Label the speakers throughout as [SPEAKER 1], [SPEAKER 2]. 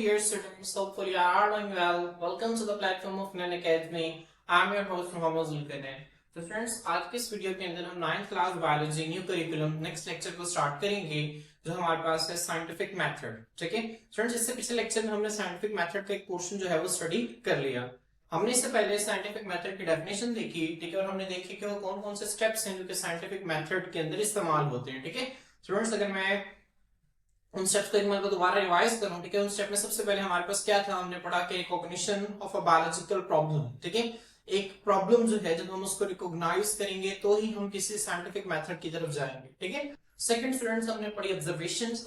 [SPEAKER 1] dear students. Hopefully you are doing well. Welcome to the platform of Nan Academy. I'm your host Mohammed Zulkarnain. तो friends आज के इस video के अंदर हम 9th class biology new curriculum next lecture को start करेंगे जो हमारे पास है साइंटिफिक मेथड। ठीक है फ्रेंड्स, इससे पिछले लेक्चर में हमने साइंटिफिक मेथड का एक पोर्शन जो है वो स्टडी कर लिया। हमने इससे पहले साइंटिफिक मेथड की डेफिनेशन देखी, ठीक है, और हमने देखी कि वो कौन कौन से स्टेप्स हैं जो कि साइंटिफिक मेथड के अंदर इस्तेमाल होते हैं। ठीक है स्टूडेंट्स, अगर मैं उन स्टेप्स को एक बार दोबारा रिवाइज करूं, ठीक है, उन स्टेप में सबसे पहले हमारे पास क्या था, हमने पढ़ा कि recognition of a biological problem. ठीक है, एक प्रॉब्लम जो है जब हम उसको रिकॉग्नाइज करेंगे तो ही हम किसी साइंटिफिक मेथड की तरफ जाएंगे। ठीक है, सेकंड स्टूडेंट्स हमने पढ़ी ऑब्जर्वेशंस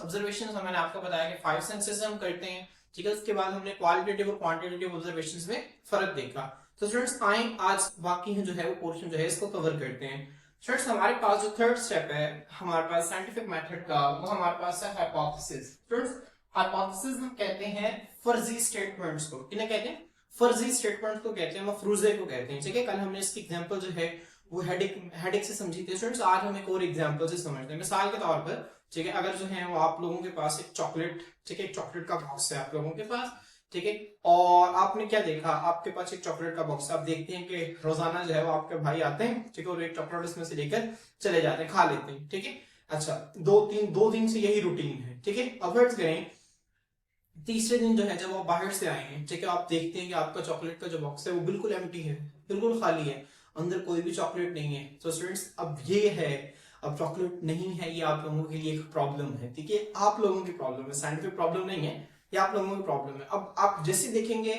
[SPEAKER 1] मैंने आपको बताया कि 5 सेंसेस हम करते हैं। ठीक है, उसके बाद हमने क्वालिटेटिव और क्वांटिटेटिव ऑब्जर्वेशंस में फर्क देखा। तो स्टूडेंट्स आए आज बाकी जो है वो पोर्शन जो है इसको कवर करते हैं। स्टूडेंट्स हमारे पास जो थर्ड स्टेप है हमारे पास साइंटिफिक मेथड का, वो हमारे पास है हाइपोथेसिस। स्टूडेंट्स हाइपोथेसिस हम कहते हैं फर्जी स्टेटमेंट्स को। किन्हें कहते हैं? फर्जी स्टेटमेंट्स को कहते हैं, मफरूजे को कहते हैं। ठीक है, कल हमने इसकी एग्जांपल जो है वो हेडेक से समझी थी। स्टूडेंट्स आज हम एक और एग्जांपल से समझते हैं। मिसाल के तौर पर, ठीक है, अगर जो है वो आप लोगों के पास एक चॉकलेट, ठीक है, एक चॉकलेट का बॉक्स है आप लोगों के पास, ठीक है, और आपने क्या देखा, आपके पास एक चॉकलेट का बॉक्स, आप देखते हैं कि रोजाना जो है वो आपके भाई आते हैं, ठीक है, और एक चॉकलेट इसमें से लेकर चले जाते हैं, खा लेते हैं। ठीक है, अच्छा, दो दिन से यही रूटीन है। ठीक है, अब फर्ज करें तीसरे दिन जो है जब आप बाहर से आए हैं, ठीक है, आप देखते हैं कि आपका चॉकलेट का जो बॉक्स है वो बिल्कुल एम्प्टी है, बिल्कुल खाली है, अंदर कोई भी चॉकलेट नहीं है। तो स्टूडेंट्स अब ये है, अब चॉकलेट नहीं है, ये आप लोगों के लिए एक प्रॉब्लम है। ठीक है, आप लोगों की प्रॉब्लम है, साइंटिफिक प्रॉब्लम नहीं है, ये आप लोगों की प्रॉब्लम है। अब आप जैसे देखेंगे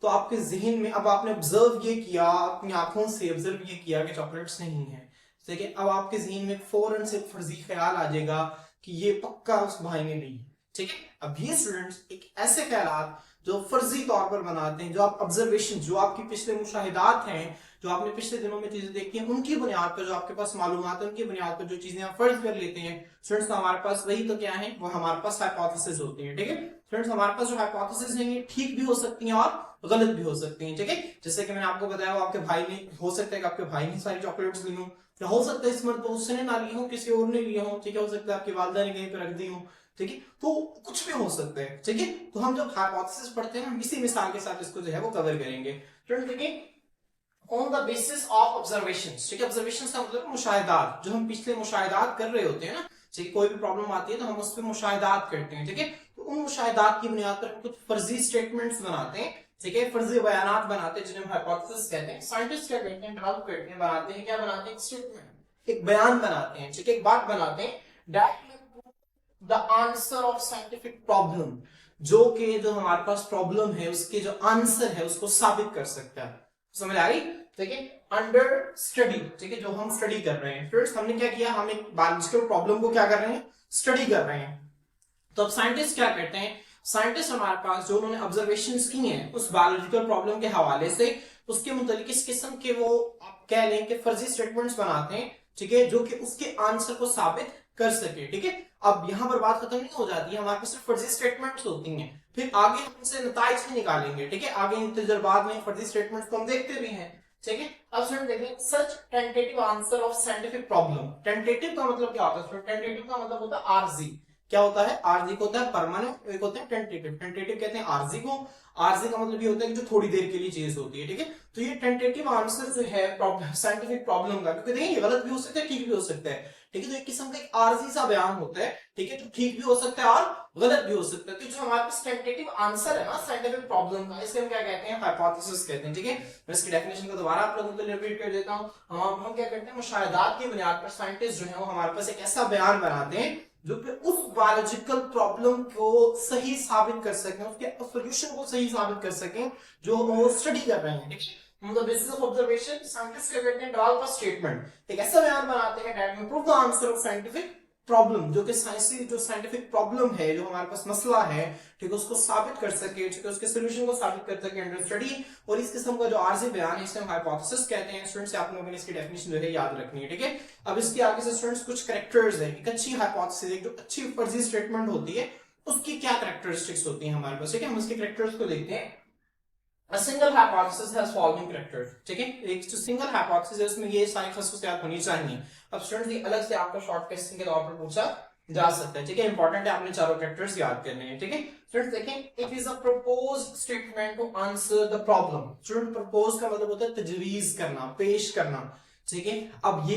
[SPEAKER 1] तो आपके जहन में, अब आपने ऑब्जर्व ये किया, अपनी आंखों से ऑब्जर्व ये किया कि चॉकलेट्स नहीं है, ठीक है, अब आपके जहन में फौरन से फर्जी ख्याल आ जाएगा कि ये पक्का उस भाई ने नहीं है। ठीक है, अब ये स्टूडेंट्स एक ऐसे ख्यालात जो फर्जी तौर पर बनाते हैं, जो आप ऑब्जर्वेशन, जो आपकी पिछले मुशाहिदात हैं, जो आपने पिछले दिनों में चीजें देखी हैं, उनकी बुनियाद पर, जो आपके पास मालूमात है उनकी बुनियाद पर जो चीजें आप फर्ज कर लेते हैं स्टूडेंट्स, तो हमारे पास वही तो क्या है, वो हमारे पास हाइपोथेसिस होती है। ठीक है स्टूडेंट्स, हमारे पास जो हाइपोथेसिस है ये ठीक भी हो सकती हैं और गलत भी हो सकती हैं। ठीक है, जैसे कि मैंने आपको बताया वो आपके भाई ने, हो सकता है कि आपके भाई ने सारी चॉकलेट्स ली हो, या हो सकता है इस मर्तबा उसने ना ली हो, किसी और ने ली हो। ठीक है, हो सकता है आपकी वालदा ने कहीं पर रख दी हो। ठीक है, तो कुछ भी हो सकता है। ठीक है, तो हम जब हाइपोथेसिस पढ़ते हैं हम इसी मिसाल के साथ इसको जो है वो कवर करेंगे। स्टूडेंट देखिए, on the basis of observations, ठीक है, ऑब्जर्वेशंस का मतलब मुशाहिदात, जो हम पिछले मुशाहिदात कर रहे होते हैं ना, ठीक है, कोई भी प्रॉब्लम आती है तो हम उस पर मुशाहिदात करते हैं। ठीक है, तो उन मुशाहिदात की बुनियाद पर हम कुछ फर्जी स्टेटमेंट्स बनाते हैं, ठीक है, फर्जी बयानात बनाते हैं, जिन्हें हम हाइपोथेसिस कहते हैं। साइंटिस्ट क्या करते हैं, डेवलप करते हैं, बनाते हैं, क्या बनाते हैं, एक स्टेटमेंट, एक बयान बनाते हैं, ठीक है, एक बात बनाते हैं, that the answer of scientific problem, जो कि जो हमारे पास प्रॉब्लम है उसके जो आंसर है उसको साबित कर सकता है। समझ आ रही? ठीक है, अंडर स्टडी, ठीक है, जो हम स्टडी कर रहे हैं। फिर हमने क्या किया, हम एक बायोलॉजिकल प्रॉब्लम को क्या कर रहे हैं, स्टडी कर रहे हैं। तो अब साइंटिस्ट क्या करते हैं, साइंटिस्ट हमारे पास जो उन्होंने ऑब्जर्वेशंस की हैं उस बायोलॉजिकल प्रॉब्लम के हवाले से, उसके मुतालिक इस किस्म के वो आप कह लें कि फर्जी स्टेटमेंट्स बनाते हैं, ठीक है, जो कि उसके आंसर को साबित कर सके। ठीक है, अब यहां पर बात खत्म नहीं हो जाती है, हमारे पास सिर्फ फर्जी स्टेटमेंट्स होती हैं, फिर आगे हम इनसे नताइज भी निकालेंगे। ठीक है, आगे इन तजुर्बात में फर्जी स्टेटमेंट्स को हम देखते भी हैं। ठीक है, अब स्टूडेंट देखें, such tentative answer of scientific problem. Tentative का मतलब क्या होता है? टेंटेटिव का मतलब होता है आरजी। क्या होता है? आरजी को होता है परमानेंट, एक होता है टेंटेटिव। टेंटेटिव कहते हैं आरजी को। आरजी का मतलब ये होता है कि जो थोड़ी देर के लिए चीज होती है। ठीक है, तो ये टेंटेटिव आंसर जो है साइंटिफिक प्रॉब्लम का, क्योंकि देखिए ये गलत भी हो सकता है, ठीक भी हो सकता है। ठीक है, तो एक किस्म का एक आरजी सा बयान होता है, ठीक है, जो ठीक भी हो सकता है और गलत भी हो सकता है। तो जो हमारे पास टेंटेटिव आंसर है ना साइंटिफिक प्रॉब्लम का, इसके हम क्या कहते हैं, हाइपोथेसिस कहते हैं। ठीक है, मैं इसकी डेफिनेशन को दोबारा आप लोगों के लिए रिपीट कर देता हूं। हम क्या करते हैं, मुशाहिदात की बुनियाद पर साइंटिस्ट जो है वो हमारे पास एक ऐसा बयान बनाते हैं जो कि उस बायोलॉजिकल प्रॉब्लम को सही साबित कर सकें, उसके सॉल्यूशन को सही साबित कर सकें जो वो स्टडी कर रहे हैं। ठीक है, on the basis of observation scientist क्या करते हैं, डेवलप अ स्टेटमेंट, एक ऐसा बयान बनाते हैं दैट में prove the answer of scientific problem, जो कि जो साइंटिफिक प्रॉब्लम है, जो हमारे पास मसला है, ठीक है, उसको साबित कर सके, ठीक है, उसके सॉल्यूशन को साबित कर सके अंडर स्टडी। और इस किस्म का जो आरजी बयान है इसे हम हाइपोथेसिस कहते हैं। स्टूडेंट्स आप लोगों ने इसकी डेफिनेशन जो है याद रखनी है। ठीक है, अब इसके आगे से स्टूडेंट्स कुछ कैरेक्टर्स है, एक अच्छी हाइपोथेसिस, एक जो अच्छी फर्जी स्टेटमेंट होती है उसकी क्या कैरेक्टरिस्टिक्स होती है हमारे पास। ठीक है, हम उसके कैरेक्टर्स को देखते हैं। A single hypothesis has following characters। ठीक है, एक जो सिंगल हाइपोथेसिस है उसमें ये सारी खसूसियात होनी चाहिए। अब स्टूडेंट्स ये अलग से आपका शॉर्ट क्वेश्चन के तौर पर पूछा जा सकता है। ठीक है, इंपॉर्टेंट है, आपने चारों कैरेक्टर्स याद करने हैं। ठीक है स्टूडेंट्स, देखें, it is a proposed statement to answer the problem. Student, propose का मतलब होता है तजवीज करना, पेश करना। ठीक है, अब ये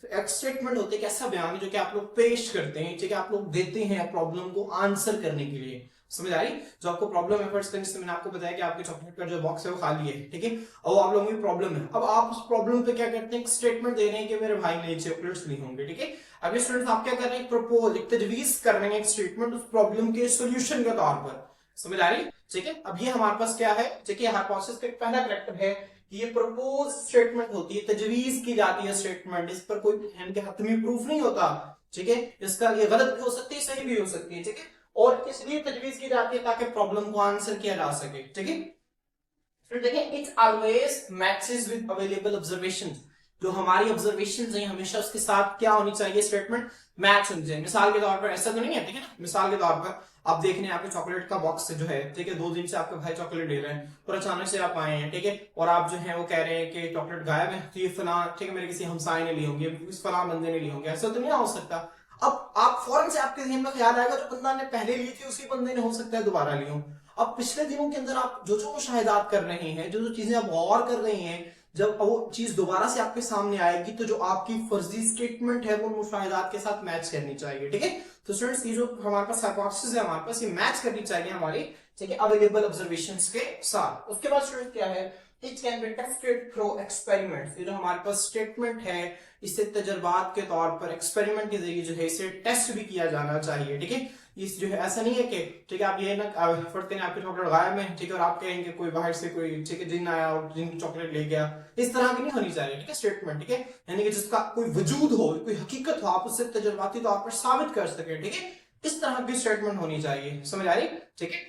[SPEAKER 1] एक स्टेटमेंट होते हैं, ऐसा बयान जो कि आप लोग पेश करते हैं, ठीक है, आप लोग देते हैं प्रॉब्लम को आंसर करने के लिए। समझ आ रही? जो आपको प्रॉब्लम एफर्ट्स करने से मैंने आपको बताया कि आपके चॉकलेट का जो बॉक्स है वो खाली है। ठीक है, और आप लोगों की प्रॉब्लम है, अब आप उस प्रॉब्लम पे क्या करते हैं, एक स्टेटमेंट दे रहे हैं कि मेरे भाई ने चॉकलेट्स ली होंगे। ठीक है, अभी स्टूडेंट्स आप क्या कर रहे हैं, प्रपोज, एक तजवीज कर रहे हैं, एक स्टेटमेंट उस प्रॉब्लम के सॉल्यूशन के तौर पर। समझ आ रही? ठीक है, अब ये हमारे पास क्या है, ठीक है, हाइपोथेसिस का एक पहला कैरेक्टर है कि ये प्रपोज स्टेटमेंट होती है, तजवीज की जाती है स्टेटमेंट, इस पर कोई हतमी प्रूफ नहीं होता। ठीक है, इसका ये गलत भी हो सकती है, सही भी हो सकती है। ठीक है, और इसलिए तजवीज की जाती है ताकि प्रॉब्लम को आंसर किया जा सके। ठीक है, फिर देखें, it always matches with available observations. जो हमारी ऑब्जर्वेशंस हैं हमेशा उसके साथ क्या होनी चाहिए, स्टेटमेंट मैच होनी चाहिए। मिसाल के तौर पर ऐसा तो नहीं है, ठीक है ना, मिसाल के तौर पर आप देख रहे हैं आपके चॉकलेट का बॉक्स जो है, ठीक है, 2 दिन से आपके भाई चॉकलेट ले रहे हैं और अचानक से आप आए हैं, ठीक है, और आप जो है वो कह रहे हैं कि चॉकलेट गायब है, तो ये फलां, ठीक है, मेरे किसी हमसाये ने ली होंगी, इस फलां बंदे ने ली होंगी। ऐसा तो नहीं हो सकता। अब आप फौरन से आपके जहन में ख्याल आएगा जो बंदा ने पहले ली थी उसी बंदे ने हो सकता है दोबारा ली हो। अब पिछले दिनों के अंदर आप जो जो मुशाहिदात कर रहे हैं, जो जो चीजें आप गौर कर रहे हैं, जब वो चीज दोबारा से आपके सामने आएगी तो जो आपकी फर्जी स्टेटमेंट है वो मुशाहिदात के साथ मैच करनी चाहिए। ठीक है, तो स्टूडेंट्स ये जो हमारे पास हाइपोथेसिस है हमारे पास, ये मैच करनी चाहिए हमारी, ठीक है, अवेलेबल ऑब्जर्वेशंस के साथ। उसके बाद स्टूडेंट क्या है, it can be tested through experiments. ये जो हमारे पास स्टेटमेंट है इसे तजर्बात के तौर पर एक्सपेरिमेंट के जरिए जो है इसे टेस्ट भी किया जाना चाहिए। ठीक है, इस जो है ऐसा नहीं है कि, ठीक है, आप ये ना फटते हैं आपके चॉकलेट गायब है, ठीक है, और आप कहेंगे कोई बाहर से कोई, ठीक है, जिन आया और जिन चॉकलेट ले गया, इस तरह की नहीं होनी चाहिए। ठीक है, स्टेटमेंट, ठीक है, यानी कि जिसका कोई वजूद हो, कोई हकीकत हो, आप उससे तजर्बाती तौर पर साबित कर सके। ठीक है, इस तरह की स्टेटमेंट होनी चाहिए। समझ आ रही? ठीक है,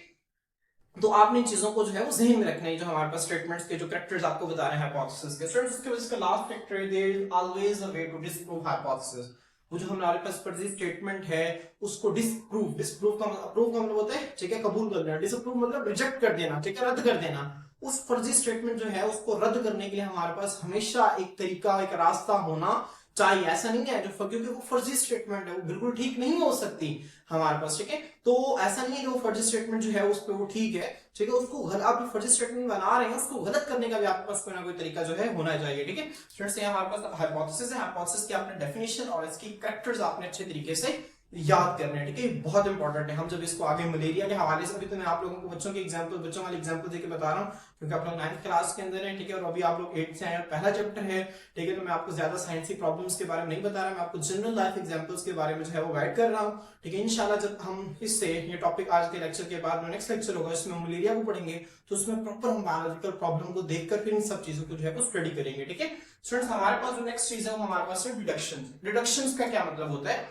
[SPEAKER 1] तो आपने इन चीजों को जो है वो जहन में रखना है, जो हमारे पास स्टेटमेंट्स के जो कैरेक्टर्स आपको बता रहे हैं हाइपोथेसिस के। स्टूडेंट्स, उसके बाद इसका लास्ट कैरेक्टर है, there is always a way to disprove hypothesis. वो जो हमारे पास फर्जी स्टेटमेंट है उसको डिस्प्रूव, डिस्प्रूव का अप्रूव का मतलब होता है, ठीक है, कबूल कर लेना, डिसअप्रूव मतलब रिजेक्ट कर देना, ठीक है, रद्द कर देना। उस फर्जी स्टेटमेंट जो है उसको रद्द करने के लिए हमारे पास हमेशा एक तरीका, एक रास्ता होना चाहिए। ऐसा नहीं है जो, क्योंकि वो फर्जी स्टेटमेंट है वो बिल्कुल ठीक नहीं हो सकती हमारे पास। ठीक है, तो ऐसा नहीं है कि वो फर्जी स्टेटमेंट जो है उस पर वो ठीक है, ठीक है, उसको आप फर्जी स्टेटमेंट बना रहे हैं उसको गलत करने का भी आपके पास कोई ना कोई तरीका जो है होना चाहिए। ठीक है स्टूडेंट्स, ये हमारे पास हाइपोथेसिस है, हाइपोथेसिस की आपने डेफिनेशन और इसकी कैरेक्टर्स आपने अच्छे तरीके से याद करने हैं। ठीक है, बहुत इंपॉर्टेंट है। हम जब इसको आगे मलेरिया के हवाले से, अभी तो मैं आप लोगों को बच्चों वाले एग्जांपल देके बता रहा हूँ क्योंकि आप लोग 9th क्लास के अंदर हैं, ठीक है, और अभी आप लोग 8th से आए और पहला चैप्टर है, ठीक है, तो मैं आपको ज्यादा साइंसी प्रॉब्लम्स के बारे में नहीं बता रहा, मैं आपको जनरल लाइफ एग्जांपल्स के बारे में जो है वो गाइड कर रहा हूँ। ठीक है, इंशाल्लाह जब हम इससे ये टॉपिक आज के लेक्चर के बाद में नेक्स्ट लेक्चर होगा इसमें मलेरिया को पढ़ेंगे तो उसमें प्रॉपर हम बायोलॉजिकल प्रॉब्लम को देखकर फिर इन सब चीजों को जो है वो स्टडी करेंगे। ठीक है स्टूडेंट्स, हमारे पास जो नेक्स्ट चीज है वो हमारे पास है डिडक्शन। डिडक्शन का क्या मतलब होता है,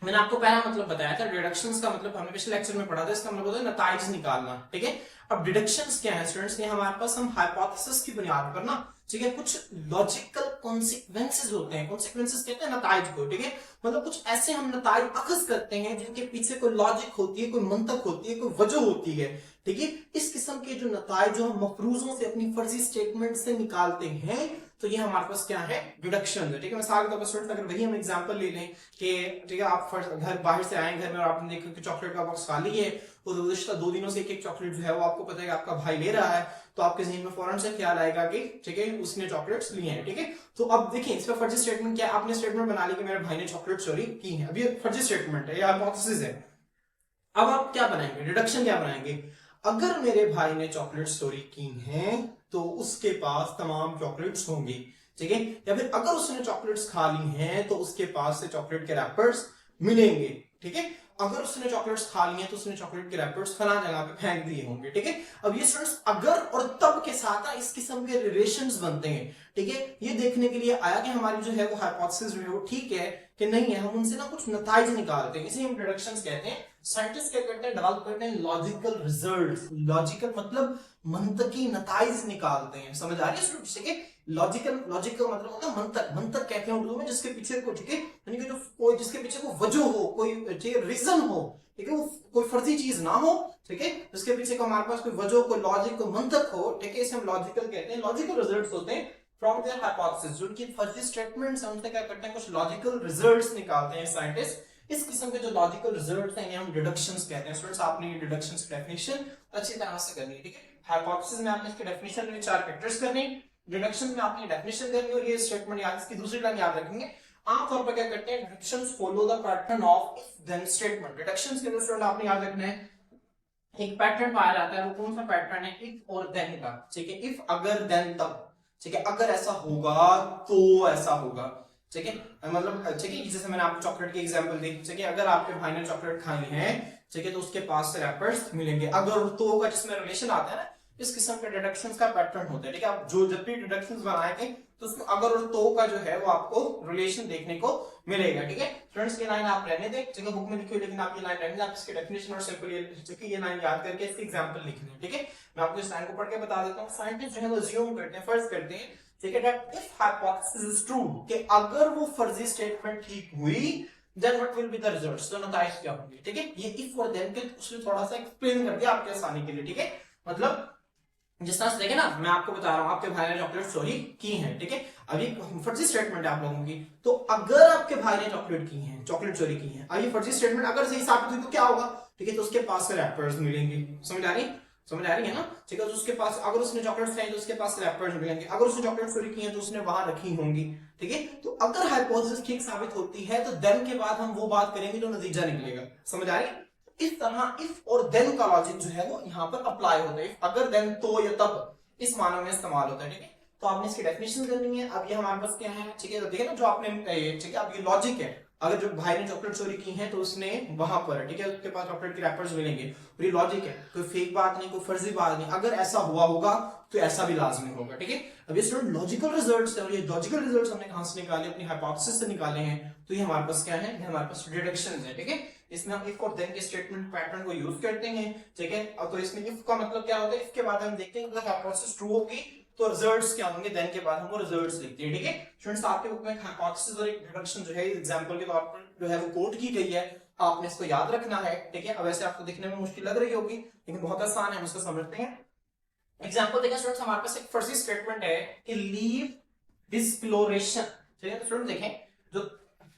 [SPEAKER 1] मैंने आपको पहला मतलब बताया था। डिडक्शंस का मतलब हमने पिछले लेक्चर में पढ़ा था, इसका मतलब होता है नताइज निकालना। ठीक है, अब डिडक्शंस क्या है स्टूडेंट्स, ये हमारे पास हम हाइपोथेसिस की बुनियाद पर ना, ठीक है, कुछ लॉजिकल कॉन्सिक्वेंसेस होते हैं, कॉन्सिक्वेंसेस कहते हैं नताइज को। ठीक है, मतलब कुछ ऐसे हम नताइज अखज करते हैं जिनके पीछे कोई लॉजिक होती है, कोई मंतक होती है, कोई वजह होती है। ठीक है, इस किस्म के जो नताइज जो हम मफरूजों से अपनी फर्जी स्टेटमेंट से निकालते हैं तो ये हमारे पास क्या है, डिडक्शन है। ठीक है, मिसाल के तौर पर स्टूडेंट अगर वही हम एग्जांपल ले लें कि, ठीक है, आप घर बाहर से आए घर में और आपने देखा कि चॉकलेट का बॉक्स खाली है और गुज़िश्ता 2 दिनों से एक चॉकलेट जो है वो आपको पता है कि आपका भाई ले रहा है, तो आपके जहन में फौरन से ख्याल आएगा कि, ठीक है, उसने चॉकलेट्स लिए हैं। ठीक है, तो अब देखिए इस पर फर्जी स्टेटमेंट क्या, आपने स्टेटमेंट बना ली कि मेरे भाई ने चॉकलेट चोरी की है, अब ये फर्जी स्टेटमेंट है, ये हाइपोथेसिस है। अब आप क्या बनाएंगे, डिडक्शन क्या बनाएंगे, अगर मेरे भाई ने चॉकलेट चोरी की हैं तो उसके पास तमाम चॉकलेट्स होंगी। ठीक है, या फिर अगर उसने चॉकलेट्स खा ली हैं तो उसके पास से चॉकलेट के रैपर्स मिलेंगे। ठीक है, अगर उसने चॉकलेट्स खा ली हैं तो उसने चॉकलेट के रैपर्स फला जगह पे फेंक दिए होंगे। ठीक है, अब ये स्टूडेंट्स अगर और तब के साथ इस किस्म के रिलेशंस बनते हैं। ठीक है, ये देखने के लिए आया कि हमारी जो है वो हाइपोथेसिस जो है वो ठीक है कि नहीं है, हम उनसे ना कुछ नताइज निकालते हैं, इसे हम डिडक्शंस कहते हैं। साइंटिस्ट क्या करते हैं, डेवलप करते हैं लॉजिकल रिजल्ट्स। लॉजिकल मतलब मंतकी नताइज निकालते हैं। समझ आ रही है स्टूडेंट्स? ठीक है, लॉजिकल मतलब होता है मंतक। मंतक कहते हैं उर्दू में जिसके पीछे को, ठीक है, यानी कि जो कोई जिसके पीछे को वजह हो, कोई रीजन हो, ठीक है, वो कोई फर्जी चीज ना हो, ठीक है, जिसके पीछे को हमारे पास कोई वजह, कोई लॉजिक, कोई मंतक हो, ठीक है, इसे हम लॉजिकल कहते हैं। लॉजिकल रिजल्ट्स होते हैं फ्रॉम देयर हाइपोथेसिस। जो उनकी फर्जी स्टेटमेंट्स हैं उनसे क्या करते हैं, कुछ लॉजिकल रिजल्ट्स निकालते हैं साइंटिस्ट। इस किस्म के जो लॉजिकल रिजल्ट हैं हम डिडक्शंस कहते हैं। स्टूडेंट्स आपने ये डिडक्शंस की डेफिनेशन अच्छी तरह से करनी है, ठीक है। हाइपोथेसिस में आपने इसकी डेफिनेशन में 4 फैक्टर्स करने, डिडक्शन में आपने डेफिनेशन करनी और ये स्टेटमेंट याद, इसकी दूसरी लाइन याद रखेंगे। आमतौर पर क्या करते हैं, deductions follow the pattern of if then statement. Deductions के अंदर स्टूडेंट आपने याद रखना है एक पैटर्न पाया जाता है, वो कौन सा पैटर्न है, इफ और देन का, ठीक है। इफ अगर देन तब, ठीक है। अगर ऐसा होगा तो ऐसा होगा, ठीक है। मतलब ठीक है, जैसे मैंने आपको चॉकलेट की एग्जांपल दी, ठीक है। अगर आपके भाई ने चॉकलेट खाई है, ठीक है, तो उसके पास से रैपर्स मिलेंगे। अगर तो का जिसमें रिलेशन आता है ना, इस किस्म के डिडक्शंस का पैटर्न होता है, ठीक है। आप जो जब भी डिडक्शंस बनाएंगे तो उसमें अगर और तो का जो है वो आपको रिलेशन देखने को मिलेगा, ठीक है। फ्रेंड्स ये लाइन आप रहने दें, ठीक है, बुक में लिखी हुई, लेकिन आप ये लाइन रहने दें, आप इसकी डेफिनेशन और सिंपल ये लाइन याद करके इसकी एग्जांपल लिखनी है, ठीक है। मैं आपको इस लाइन को पढ़ के बता देता हूं। साइंटिस्ट जो है वो अज्यूम करते हैं, फर्ज करते हैं, ठीक है, that if hypothesis is true, कि अगर वो फर्जी स्टेटमेंट ठीक हुई, then what will be the results, तो नतीजे क्या होंगे, ठीक है। ये इफ और देन के उसने थोड़ा सा एक्सप्लेन कर दिया आपके आसानी के लिए, ठीक है। मतलब जिस तरह से देखे ना, मैं आपको बता रहा हूं आपके भाई ने चॉकलेट चोरी की है, ठीक है। अभी फर्जी स्टेटमेंट है आप लोगों की, तो अगर आपके भाई ने चॉकलेट चोरी की है, अभी फर्जी स्टेटमेंट अगर सही साबित हुई तो क्या होगा, ठीक है। तो उसके पास से रैपर्स मिलेंगे, समझ आ रही है ना, ठीक है। तो उसके पास अगर उसने चॉकलेट खाई तो उसके पास रैपर्स मिलेंगे, अगर उसने चॉकलेट चोरी की है तो उसने वहां रखी होंगी, ठीक है। तो अगर हाइपोथेसिस ठीक साबित होती है तो देन के बाद हम वो बात करेंगे जो नतीजा निकलेगा, समझ आ रही है। इस तरह इफ और देन का लॉजिक जो है वो यहाँ पर अप्लाई होता है। अगर देन तो या तब इस मानों में इस्तेमाल होता है, ठीक है। तो आपने इसकी डेफिनेशन करनी है। अब ये हमारे पास क्या है, ठीक है, तो देखिए ना जो आपने, ठीक है, अब ये लॉजिक है। अगर जो भाई ने चॉकलेट चोरी की है तो उसने वहां पर, ठीक है, उसके पास चॉकलेट के रैपर्स मिलेंगे, और ये लॉजिक है, कोई फेक बात नहीं, कोई फर्जी बात नहीं। अगर ऐसा हुआ होगा तो ऐसा भी लाजमी होगा, ठीक है। अब ये स्टूडेंट लॉजिकल रिजल्ट्स है, और ये लॉजिकल रिजल्ट्स हमने कहां से निकाले, अपनी हाइपोथेसिस से निकाले हैं। तो ये हमारे पास क्या है, ये हमारे पास डिडक्शन है, ठीक है। इसमें हम इफ और देन के स्टेटमेंट पैटर्न को यूज करते हैं, ठीक है। अब तो इसमें इफ का मतलब क्या होता है, इसके बाद हम देखते हैं कि हाइपोथेसिस ट्रू होगी तो रिजल्ट्स क्या होंगे, देन के बाद हम वो रिजल्ट्स लिखते हैं, ठीक है। स्टूडेंट्स आपके बुक में हाइपोथेसिस और एक डिडक्शन जो है एग्जांपल के तौर पर जो है वो कोट की गई है, आपने इसको याद रखना है, ठीक है। अब वैसे आपको दिखने में मुश्किल लग रही होगी, लेकिन बहुत आसान है, हम इसको समझते हैं। एग्जांपल देखिए स्टूडेंट्स, हमारे पास एक फर्जी स्टेटमेंट है कि लीव डिस्क्लोरेशन, ठीक है। तो स्टूडेंट देखें, जो,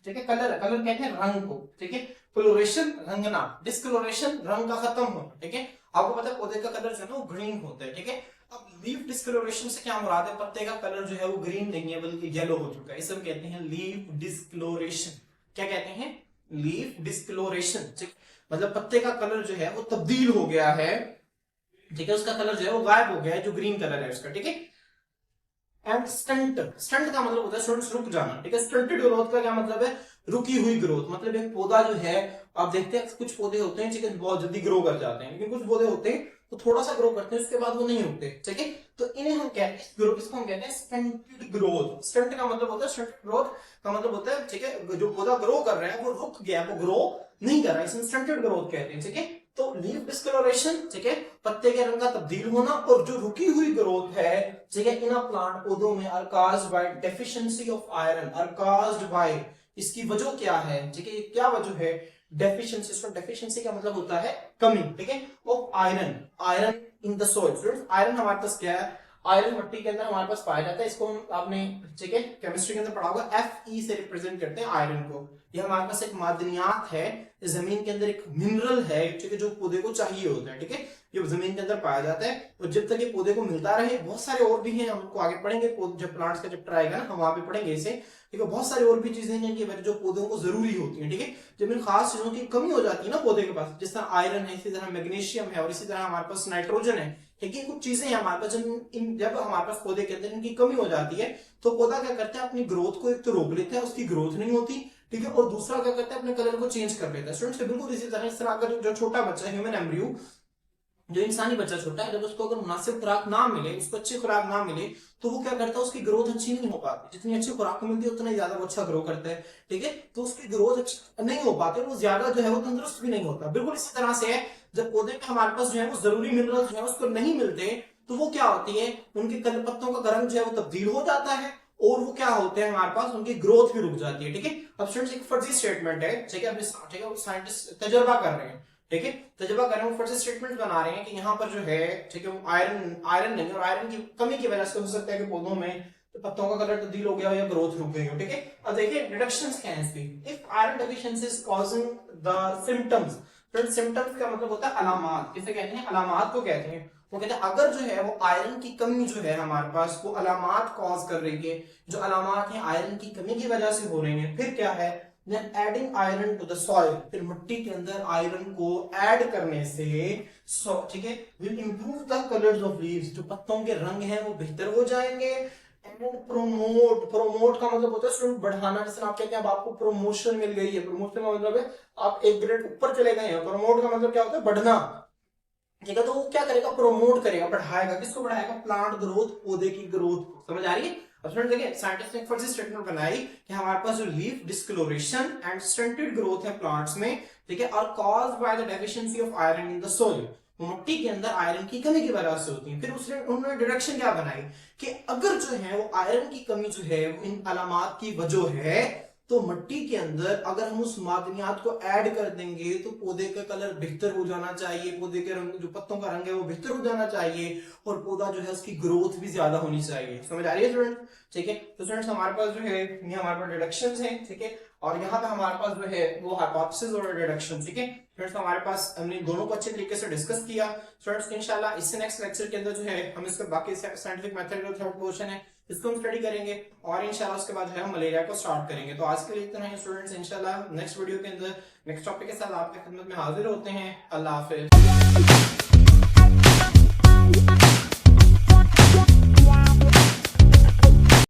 [SPEAKER 1] ठीक है, कलर कहते हैं रंग को, ठीक है। क्लोरेशन रंगना, डिस्कलोरेशन रंग का खत्म होना, ठीक है। आपको पता है पौधे का कलर जो है ना वो ग्रीन होता है, ठीक है। अब लीफ डिस्कलोरेशन से क्या मुराद है, पत्ते का कलर जो है वो ग्रीन नहीं है बल्कि येलो हो चुका है, इसे हम कहते हैं लीफ डिस्कलोरेशन। क्या कहते हैं, लीफ डिस्कलोरेशन, ठीक। मतलब पत्ते का कलर जो है वो तब्दील हो गया है, ठीक है, उसका कलर जो है वो गायब हो गया है, जो ग्रीन कलर है उसका, ठीक है। एंड स्टंट का मतलब होता है स्टूडेंट्स रुक जाना, ठीक है। स्टंटेड ग्रोथ का क्या मतलब है, रुकी हुई ग्रोथ। मतलब एक पौधा जो है, आप देखते हैं कुछ पौधे होते हैं, ठीक है, बहुत जल्दी ग्रो कर जाते हैं, लेकिन कुछ पौधे होते हैं तो थोड़ा सा ग्रो करते हैं, उसके बाद वो नहीं उगते, ठीक है। तो इन्हें हम कहते हैं, इसको हम कहते हैं स्टंटेड ग्रोथ। स्टंट का मतलब होता है, स्टंटेड ग्रोथ का मतलब होता है, ठीक है, जो पौधा ग्रो कर रहा है वो रुक गया, वो ग्रो नहीं कर रहा है, इसे स्टंटेड ग्रोथ कहते हैं, ठीक है। तो लीफ डिस्कलोरेशन, ठीक है, पत्ते के रंग का तब्दील होना, और जो रुकी हुई ग्रोथ है, ठीक है, इन प्लांट पौधों में are caused by deficiency of iron, are caused by, इसकी वजह क्या है, ठीक है, क्या वजह है, डेफिशिएंसी। डेफिशिएंसी का मतलब होता है कमी, ठीक है, of iron in the soil. Iron हमारे पास क्या है, आयरन मिट्टी के अंदर हमारे पास पाया जाता है, इसको आपने, ठीक है, केमिस्ट्री के अंदर पढ़ा होगा, Fe से रिप्रेजेंट करते हैं आयरन को। ये हमारे पास एक मादनियात है, जमीन के अंदर एक मिनरल है, ठीक है, जो पौधे को चाहिए होता है, ठीक है, ये जमीन के अंदर पाया जाता है, और जब तक ये पौधे को मिलता रहे, बहुत सारे और भी हैं, हम उनको आगे पढ़ेंगे, जब प्लांट्स का चैप्टर आएगा ना हम वहां पे पढ़ेंगे इसे, ठीक है। बहुत सारी और भी चीजें हैं जिनकी जो पौधों को जरूरी होती है, ठीक है। जब इन खास चीजों की कमी हो जाती है ना पौधे के पास, जिस तरह आयरन है, इसी तरह मैग्नीशियम है, और इसी तरह हमारे पास नाइट्रोजन है, ठीक है, कुछ चीजें हैं हमारे पास, जब हमारे पास पौधे के अंदर इनकी कमी हो जाती है तो पौधा क्या करता है, अपनी ग्रोथ को एक तो रोक लेता है, उसकी ग्रोथ नहीं होती, ठीक है, और दूसरा क्या करता है, अपने कलर को चेंज कर लेता है। स्टूडेंट्स बिल्कुल इसी तरह, इस तरह अगर जो छोटा बच्चा, ह्यूमन एम्ब्रियो, जो इंसानी बच्चा छोटा है, जब उसको अगर मुनासिब खुराक ना मिले, उसको अच्छी खुराक ना मिले, तो वो क्या करता है, उसकी ग्रोथ अच्छी नहीं हो पाती। जितनी अच्छी खुराक मिलती है उतना ही ज्यादा वो अच्छा ग्रो करता है, ठीक है। तो उसकी ग्रोथ अच्छी नहीं हो पाती, वो ज्यादा जो है वो तंदुरुस्त भी नहीं होता। बिल्कुल इसी तरह से है, जब पौधे में हमारे पास जो है वो जरूरी मिनरल जो है उसको नहीं मिलते, तो वो क्या होती है, उनके पत्तों का रंग जो है वो तब्दील हो जाता है, और वो क्या होते हैं हमारे पास, उनकी ग्रोथ भी रुक जाती है, ठीक है। अब स्टूडेंट्स एक फर्जी स्टेटमेंट है, ठीक है, ठीक है, साइंटिस्ट तजर्बा कर रहे हैं, ठीक है, तजुर्बा कर रहे हैं, फर्स्ट स्टेटमेंट बना रहे हैं कि यहाँ पर जो है, ठीक है, वो आयरन नहीं, और आयरन की कमी की वजह से हो सकता है कि पौधों में तो पत्तों का कलर तब्दील हो गया हो या ग्रोथ रुक गई हो, ठीक है। अब देखिए डिडक्शंस क्या है इसकी। If iron deficiency is causing the symptoms, friends symptoms का मतलब होता है अलामात, किसे कहते हैं, अलामात को कहते हैं। वो कहते हैं अगर जो है वो आयरन की कमी जो है हमारे पास वो अलामात कॉज कर रही है, जो अलामात है आयरन की कमी की वजह से हो रही है, फिर क्या है, then adding iron to the soil, फिर मिट्टी के अंदर आयरन को ऐड करने से, ठीक है, will improve the colors of leaves, जो पत्तों के रंग हैं वो बेहतर हो जाएंगे। एंड प्रोमोट का मतलब होता है स्टूडेंट बढ़ाना, जैसे आप कहते हैं अब आपको प्रमोशन मिल गई है, प्रमोशन का मतलब है आप एक ग्रेड ऊपर चले गए हैं। प्रमोट का मतलब क्या होता है, बढ़ना, ठीक है। तो वो क्या करेगा, प्रमोट करेगा, बढ़ाएगा, किसको बढ़ाएगा, प्लांट ग्रोथ, पौधे की ग्रोथ को, समझ आ रही है। अब फ्रेंड्स देखिए साइंटिस्ट ने फर्स्ट स्टेटमेंट बनाई कि हमारे पास जो लीफ डिस्कलोरेशन एंड स्टंटेड ग्रोथ है प्लांट्स में, ठीक है, और caused by the deficiency of iron in the soil, मिट्टी के अंदर आयरन की कमी की वजह से होती है। फिर उसने उन्होंने डिडक्शन क्या बनाई कि अगर जो है वो आयरन की कमी जो है वो इन अलामात की वजह है, तो मिट्टी के अंदर अगर हम उस मादनियात को ऐड कर देंगे तो पौधे का कलर बेहतर हो जाना चाहिए, पौधे के रंग, जो पत्तों का रंग है वो बेहतर हो जाना चाहिए, और पौधा जो है उसकी ग्रोथ भी ज्यादा होनी चाहिए। समझ आ रही है स्टूडेंट, ठीक है। तो स्टूडेंट्स हमारे पास जो है ये हमारे पास डिडक्शंस हैं, ठीक है, और यहाँ पे हमारे पास जो है वो हाइपोथेसिस और डिडक्शन, ठीक है। फ्रेंड्स हमारे पास हमने दोनों को अच्छे तरीके से डिस्कस किया। स्टूडेंट्स इंशाल्लाह इससे नेक्स्ट लेक्चर के अंदर जो है हम इसका बाकी साइंटिफिक मेथड का थर्ड पोर्शन है इसको हम स्टडी करेंगे, और इंशाल्लाह उसके बाद जो है हम मलेरिया को स्टार्ट करेंगे। तो आज के लिए इतना ही स्टूडेंट्स, इंशाल्लाह नेक्स्ट वीडियो के अंदर नेक्स्ट टॉपिक के साथ आपकी खिदमत में हाजिर होते हैं। अल्लाह हाफिज।